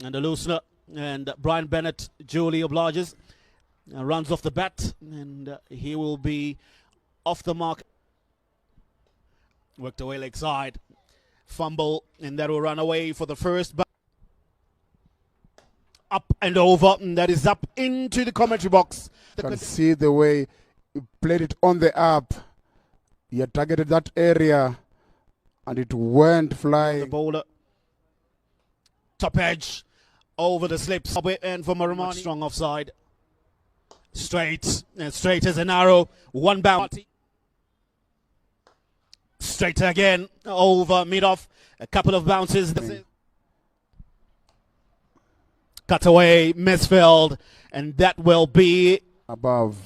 And the loosener, and Brian Bennett duly obliges, runs off the bat, and he will be off the mark. Worked away leg side, fumble, and that will run away for the first bat. Up and over, and that is up into the commentary box. You can see the way he played it on the up. He had targeted that area, and it went flying. The bowler, top edge, over the slips, and for Marumani, strong offside. Straight, and straight as an arrow, one bounce. Straight again, over mid-off, a couple of bounces. Cut away, misfilled, and that will be above.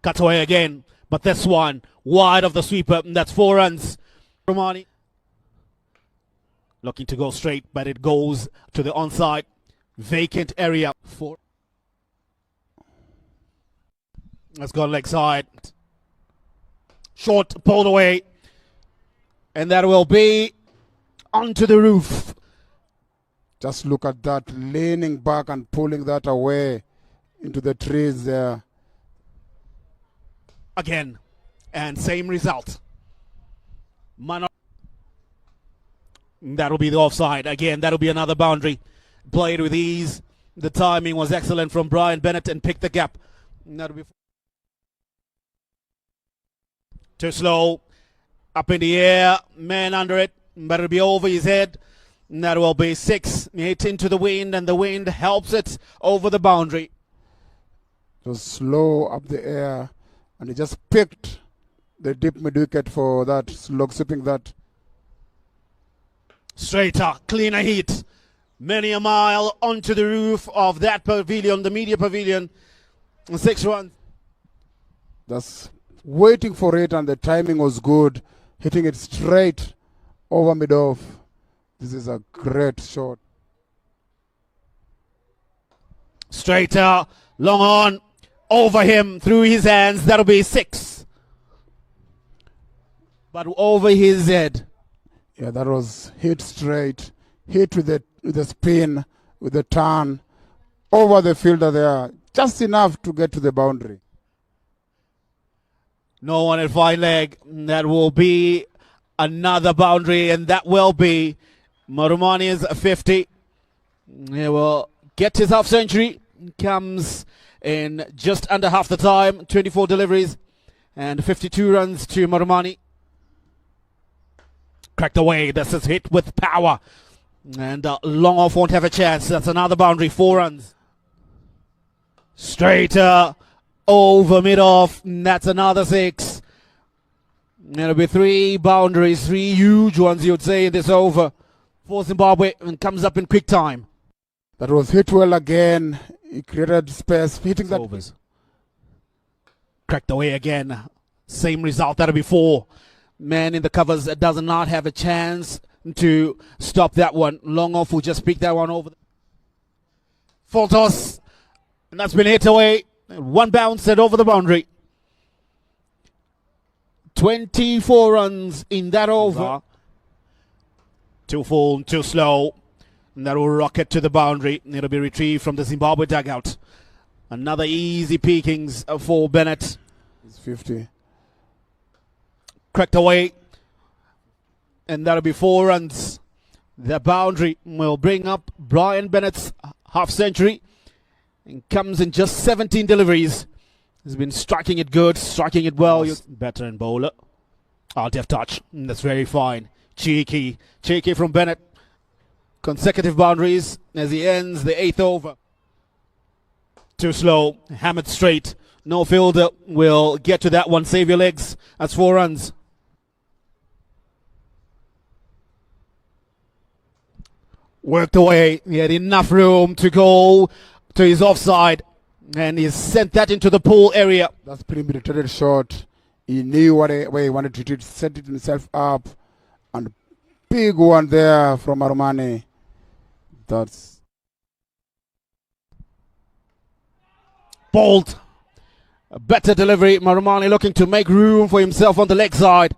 Cut away again, but this one wide of the sweeper, and that's 4 runs. Romani looking to go straight, but it goes to the onside vacant area. 4. Let's go leg side. Short, pulled away, and that will be onto the roof. Just look at that, leaning back and pulling that away into the trees there. Again, and same result. That'll be the offside. Again, that'll be another boundary. Played with ease. The timing was excellent from Brian Bennett and picked the gap. That'll be too slow. Up in the air, man under it, but it'll be over his head. And that will be 6. Hit into the wind, and the wind helps it over the boundary. It was slow up the air, and he just picked the deep mid wicket for that, slog sipping that. Straighter, cleaner hit. Many a mile onto the roof of that pavilion, the media pavilion. 6 runs. That's waiting for it, and the timing was good. Hitting it straight over mid-off. This is a great shot. Straighter, long on, over him, through his hands. That'll be 6. But over his head. Yeah, that was hit straight. Hit with the spin, with the turn, over the fielder there. Just enough to get to the boundary. No one at fine leg. That will be another boundary, and that will be Marumani's 50. He will get his half century. Comes in just under half the time. 24 deliveries and 52 runs to Marumani. Cracked away. This is hit with power. And long off won't have a chance. That's another boundary. 4 runs. Straighter, over mid-off. That's another 6. It'll be 3 boundaries. 3 huge ones, you'd say, in this over for Zimbabwe, and comes up in quick time. That was hit well again. He created space, hitting that. Overs. Cracked away again. Same result. That'll be 4. Man in the covers does not have a chance to stop that one. Long off will just pick that one over. Full toss. And that's been hit away. 1 bounce and over the boundary. 24 runs in that over. Too full, too slow. And that will rocket to the boundary. It'll be retrieved from the Zimbabwe dugout. Another easy pickings for Bennett. It's 50. Cracked away. And that'll be 4 runs. The boundary will bring up Brian Bennett's half century. And comes in just 17 deliveries. He's been striking it good, striking it well. Veteran bowler. Deft touch. That's very fine. Cheeky from Bennett. Consecutive boundaries as he ends the 8th over. Too slow. Hammered straight. No fielder will get to that one. Save your legs. That's 4 runs. Worked away. He had enough room to go to his offside. And he sent that into the pool area. That's premeditated shot. He knew where he wanted to do it. Set it himself up. And big one there from Marumani. That's bold. A better delivery. Marumani looking to make room for himself on the leg side.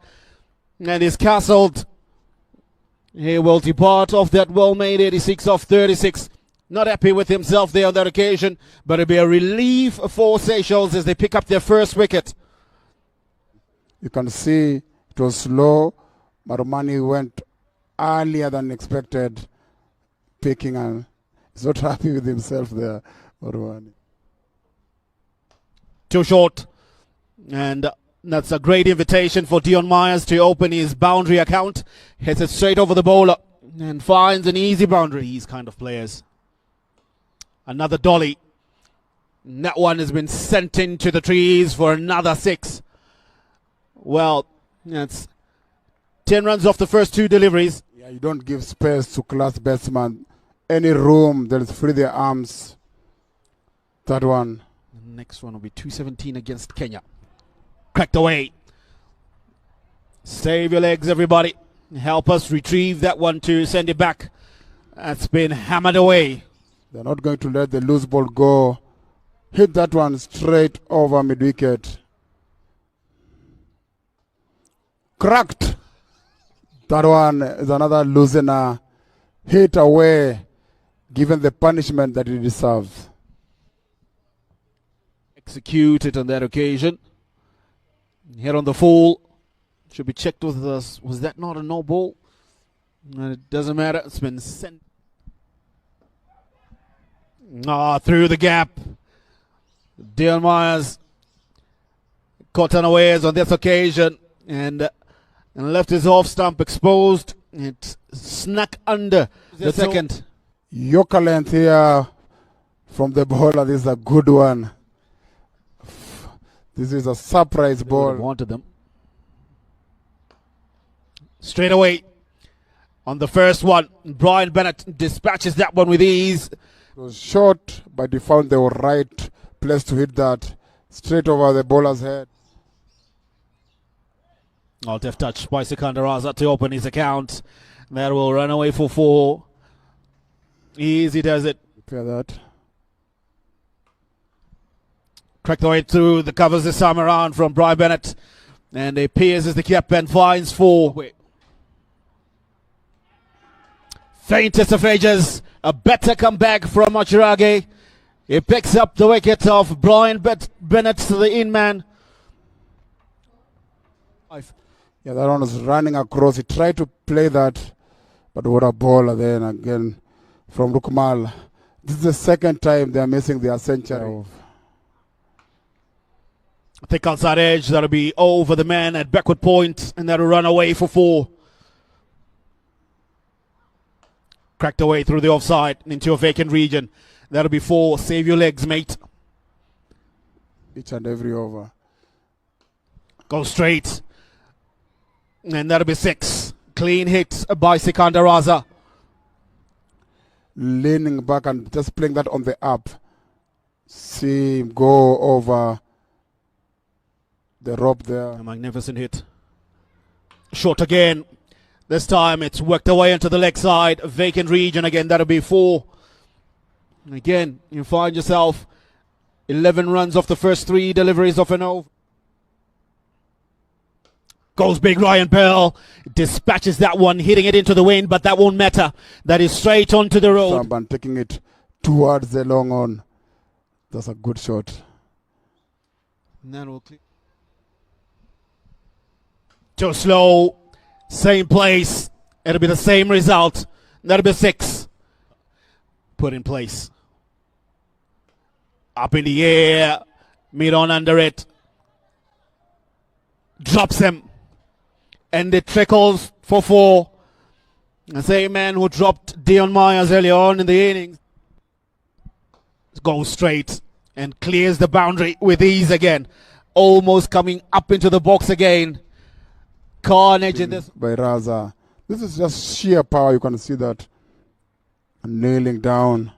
And he's castled He will depart off that well-made 86 off 36. Not happy with himself there on that occasion, but it'll be a relief for Seychelles as they pick up their first wicket. You can see it was slow. Marumani went earlier than expected, picking, and he's not happy with himself there, Marumani. Too short. And that's a great invitation for Dion Myers to open his boundary account. Hits it straight over the bowler and finds an easy boundary. These kind of players. Another dolly. And that one has been sent into the trees for another 6. Well, that's 10 runs off the first 2 deliveries. Yeah, you don't give space to class batsman. Any room, they'll free their arms. That one. The next one will be 217 against Kenya. Cracked away. Save your legs, everybody. Help us retrieve that one to send it back. That's been hammered away. They're not going to let the loose ball go. Hit that one straight over mid-wicket. Cracked. That one is another loosener. Hit away, given the punishment that he deserves. Executed on that occasion. Hit on the full. Should be checked with us. Was that not a no ball? It doesn't matter. It's been sent. Through the gap. Dion Myers caught unawares on this occasion and left his off stump exposed. It snuck under the second. Yorker length here from the bowler. This is a good one. This is a surprise ball. Wanted them. Straight away on the first one. Brian Bennett dispatches that one with ease. It was short, but he found the right place to hit that. Straight over the bowler's head. Deft touch by Sikandar Raza to open his account. That will run away for 4. Easy does it. Repair that. Cracked the way through the covers this time around from Brian Bennett. And he pierces the cap and finds 4. Faintest of ages. A better comeback from Achirage. He picks up the wicket of Brian Bennett to the in-man. Yeah, that one was running across. He tried to play that, but what a ball then again from Rukmal. This is the second time they are missing their century. Thick outside edge. That'll be over the man at backward point, and that'll run away for 4. Cracked away through the offside into a vacant region. That'll be 4. Save your legs, mate. Each and every over. Go straight. And that'll be 6. Clean hit by Sikandar Raza. Leaning back and just playing that on the up. See him go over the rope there. A magnificent hit. Short again. This time it's worked away into the leg side. Vacant region again. That'll be 4. And again, you find yourself 11 runs off the first 3 deliveries of an over. Goes big Ryan Bell. Dispatches that one, hitting it into the wind, but that won't matter. That is straight onto the road. And taking it towards the long on. That's a good shot. Too slow. Same place. It'll be the same result. That'll be 6. Put in place. Up in the air. Mid on under it. Drops him. And it trickles for 4. The same man who dropped Dion Myers early on in the innings. Goes straight and clears the boundary with ease again. Almost coming up into the box again. Carnage in this. By Raza. This is just sheer power. You can see that. Nailing down.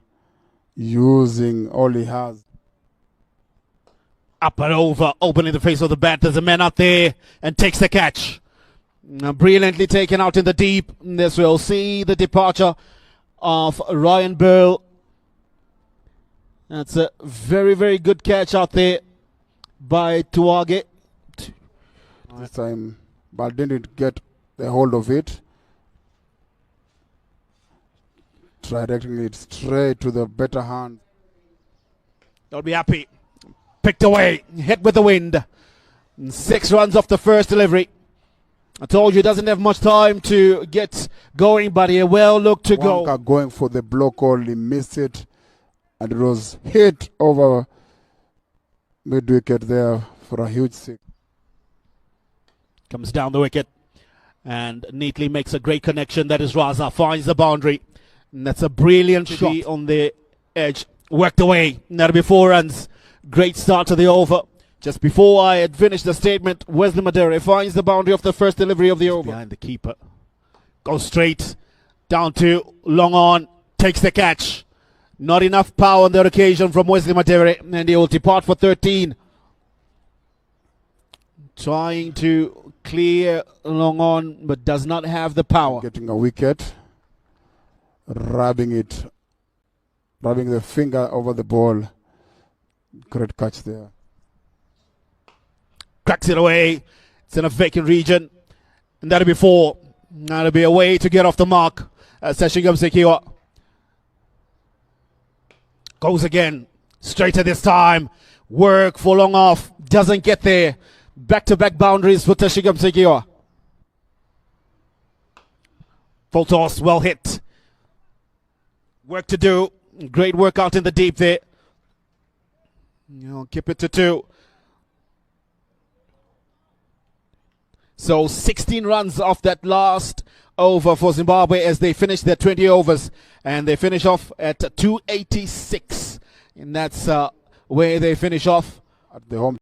Using all he has. Up and over. Opening the face of the bat. There's a man out there and takes the catch. Brilliantly taken out in the deep. This will see the departure of Ryan Burl. That's a very, very good catch out there by Tuage. This time, but didn't get the hold of it. directing it straight to the better hand. They'll be happy. Picked away, hit with the wind. 6 runs off the first delivery. I told you he doesn't have much time to get going, but he well looked to go. Wonka going for the block call, he missed it, and it was hit over mid wicket there for a huge six. Comes down the wicket and neatly makes a great connection. That is Raza, finds the boundary. And that's a brilliant shot on the edge. Worked away. That'll be 4 runs. Great start to the over. Just before I had finished the statement, Wesley Madere finds the boundary of the first delivery of the over. Behind the keeper. Goes straight down to long on. Takes the catch. Not enough power on that occasion from Wesley Madere. And he will depart for 13. Trying to clear long on, but does not have the power. Getting a wicket. Rubbing the finger over the ball. Great catch there. Cracks it away. It's in a vacant region. And that'll be 4. That'll be a way to get off the mark. Seshigam Sekiwa goes again. Straighter this time. Work for long off. Doesn't get there. Back-to-back boundaries for Tashigam Sekiwa. Full toss, well hit. Work to do. Great work out in the deep there. Keep it to 2. So 16 runs off that last over for Zimbabwe as they finish their 20 overs. And they finish off at 286. And that's where they finish off. At the home